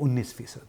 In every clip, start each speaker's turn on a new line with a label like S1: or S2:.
S1: 19%।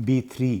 S1: B3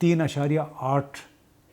S1: 3.8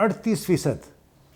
S1: 38%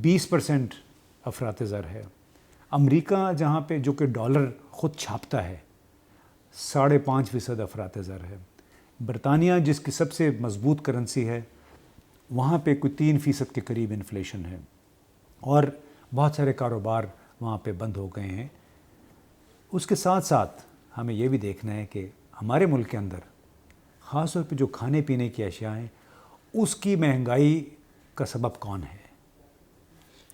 S1: 20% افراط زر ہے. امریکہ جہاں پہ جو کہ ڈالر خود چھاپتا ہے 5.5% افراط زر ہے. برطانیہ جس کی سب سے مضبوط کرنسی ہے وہاں پہ کوئی 3% کے قریب انفلیشن ہے اور بہت سارے کاروبار وہاں پہ بند ہو گئے ہیں. اس کے ساتھ ساتھ ہمیں یہ بھی دیکھنا ہے کہ ہمارے ملک کے اندر خاص طور پہ جو کھانے پینے کی اشیاء ہیں اس کی مہنگائی کا سبب کون ہے؟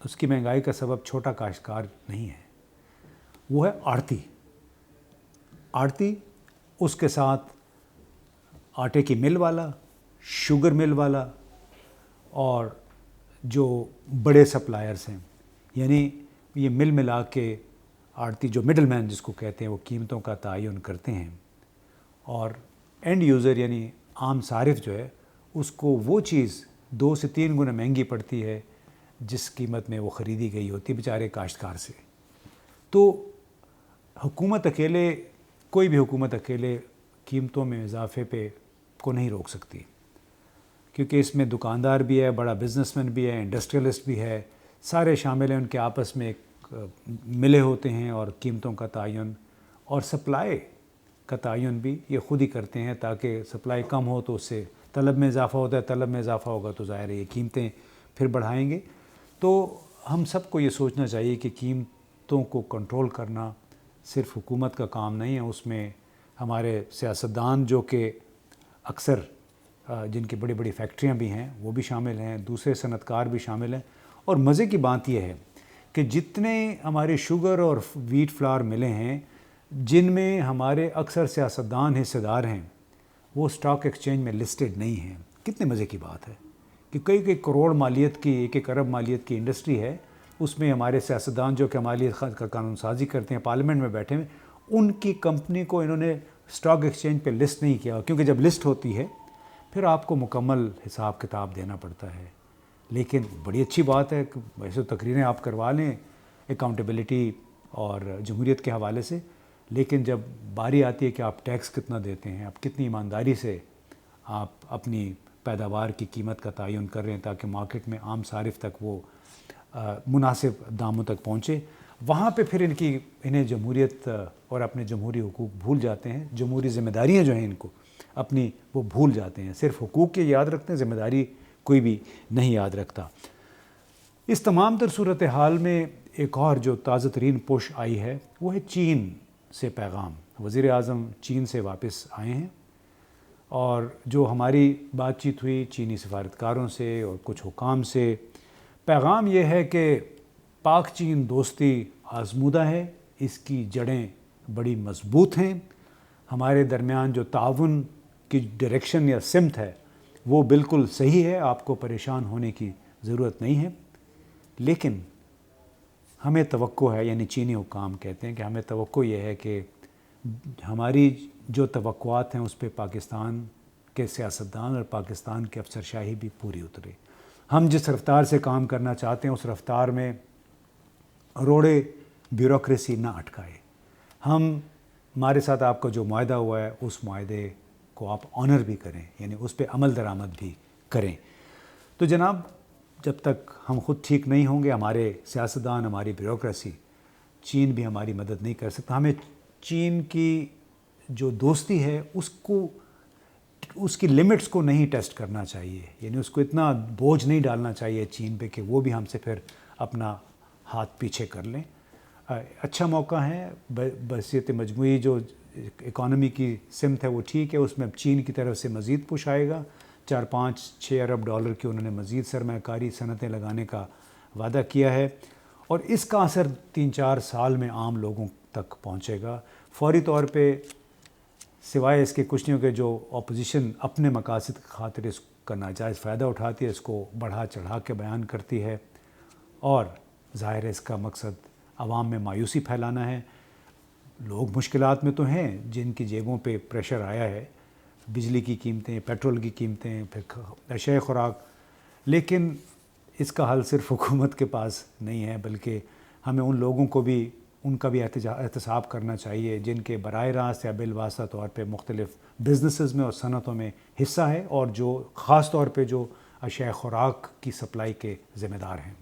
S1: اس کی مہنگائی کا سبب چھوٹا کاشتکار نہیں ہے، وہ ہے آڑتی، اس کے ساتھ آٹے کی مل والا، شوگر مل والا اور جو بڑے سپلائرز ہیں. یعنی یہ مل ملا کے آڑتی جو مڈل مین جس کو کہتے ہیں وہ قیمتوں کا تعین کرتے ہیں اور اینڈ یوزر یعنی عام صارف جو ہے اس کو وہ چیز 2 سے 3 گنا مہنگی پڑتی ہے جس قیمت میں وہ خریدی گئی ہوتی ہے بیچارے کاشتکار سے. تو حکومت اکیلے، کوئی بھی حکومت اکیلے قیمتوں میں اضافے پہ کو نہیں روک سکتی، کیونکہ اس میں دکاندار بھی ہے، بڑا بزنس مین بھی ہے، انڈسٹریلسٹ بھی ہے، سارے شامل ہیں. ان کے آپس میں ایک ملے ہوتے ہیں اور قیمتوں کا تعین اور سپلائی کا تعین بھی یہ خود ہی کرتے ہیں تاکہ سپلائی کم ہو تو اس سے طلب میں اضافہ ہوتا ہے، طلب میں اضافہ ہوگا تو ظاہر ہے یہ قیمتیں پھر بڑھائیں گے. تو ہم سب کو یہ سوچنا چاہیے کہ قیمتوں کو کنٹرول کرنا صرف حکومت کا کام نہیں ہے، اس میں ہمارے سیاستدان جو کہ اکثر جن کی بڑی بڑی فیکٹریاں بھی ہیں وہ بھی شامل ہیں، دوسرے صنعت کار بھی شامل ہیں. اور مزے کی بات یہ ہے کہ جتنے ہمارے شوگر اور ویٹ فلاور ملے ہیں جن میں ہمارے اکثر سیاستدان حصہ دار ہیں وہ اسٹاک ایکسچینج میں لسٹڈ نہیں ہیں. کتنے مزے کی بات ہے کہ کئی کروڑ مالیت کی، 1 ارب مالیت کی انڈسٹری ہے، اس میں ہمارے سیاستدان جو کہ مالیت کا قانون سازی کرتے ہیں پارلیمنٹ میں بیٹھے ہوئے، ان کی کمپنی کو انہوں نے اسٹاک ایکسچینج پہ لسٹ نہیں کیا، کیونکہ جب لسٹ ہوتی ہے پھر آپ کو مکمل حساب کتاب دینا پڑتا ہے. لیکن بڑی اچھی بات ہے کہ ویسے تقریریں آپ کروا لیں اکاؤنٹیبلٹی اور جمہوریت کے حوالے سے، لیکن جب باری آتی ہے کہ آپ ٹیکس کتنا دیتے ہیں، آپ کتنی ایمانداری سے آپ اپنی پیداوار کی قیمت کا تعین کر رہے ہیں تاکہ مارکیٹ میں عام صارف تک وہ مناسب داموں تک پہنچے، وہاں پہ پھر انہیں جمہوریت اور اپنے جمہوری حقوق بھول جاتے ہیں. جمہوری ذمہ داریاں جو ہیں ان کو اپنی وہ بھول جاتے ہیں، صرف حقوق کے یاد رکھتے ہیں، ذمہ داری کوئی بھی نہیں یاد رکھتا. اس تمام تر صورتحال میں ایک اور جو تازہ ترین پوش آئی ہے وہ ہے چین سے پیغام. وزیر اعظم چین سے واپس آئے ہیں اور جو ہماری بات چیت ہوئی چینی سفارتکاروں سے اور کچھ حکام سے، پیغام یہ ہے کہ پاک چین دوستی آزمودہ ہے، اس کی جڑیں بڑی مضبوط ہیں، ہمارے درمیان جو تعاون کی ڈائریکشن یا سمت ہے وہ بالکل صحیح ہے، آپ کو پریشان ہونے کی ضرورت نہیں ہے. لیکن ہمیں توقع ہے، یعنی چینی حکام کہتے ہیں کہ ہمیں توقع یہ ہے کہ ہماری جو توقعات ہیں اس پہ پاکستان کے سیاستدان اور پاکستان کے افسر شاہی بھی پوری اترے. ہم جس رفتار سے کام کرنا چاہتے ہیں اس رفتار میں روڑے بیوروکریسی نہ اٹکائے. ہمارے ساتھ آپ کا جو معاہدہ ہوا ہے اس معاہدے کو آپ آنر بھی کریں، یعنی اس پہ عمل درآمد بھی کریں. تو جناب جب تک ہم خود ٹھیک نہیں ہوں گے، ہمارے سیاستدان، ہماری بیوروکریسی، چین بھی ہماری مدد نہیں کر سکتا. ہمیں چین کی جو دوستی ہے اس کی لمٹس کو نہیں ٹیسٹ کرنا چاہیے، یعنی اس کو اتنا بوجھ نہیں ڈالنا چاہیے چین پہ کہ وہ بھی ہم سے پھر اپنا ہاتھ پیچھے کر لیں. اچھا موقع ہے، بحیثیت مجموعی جو اکانومی کی سمت ہے وہ ٹھیک ہے، اس میں اب چین کی طرف سے مزید پش آئے گا. 4-5-6 ارب ڈالر کی انہوں نے مزید سرمایہ کاری صنعتیں لگانے کا وعدہ کیا ہے اور اس کا اثر 3-4 سال میں عام لوگوں تک پہنچے گا. فوری طور پہ سوائے اس کے کچھ نہیں ہو کہ جو اپوزیشن اپنے مقاصد کی خاطر اس کا ناجائز فائدہ اٹھاتی ہے، اس کو بڑھا چڑھا کے بیان کرتی ہے اور ظاہر ہے اس کا مقصد عوام میں مایوسی پھیلانا ہے. لوگ مشکلات میں تو ہیں جن کی جیبوں پہ پریشر آیا ہے، بجلی کی قیمتیں، پیٹرول کی قیمتیں، پھر اشیاء خوراک، لیکن اس کا حل صرف حکومت کے پاس نہیں ہے بلکہ ہمیں ان لوگوں کو بھی ان کا بھی احتساب کرنا چاہیے جن کے براہ راست یا بالواسطہ طور پہ مختلف بزنسز میں اور صنعتوں میں حصہ ہے اور جو خاص طور پہ جو اشیاء خوراک کی سپلائی کے ذمہ دار ہیں.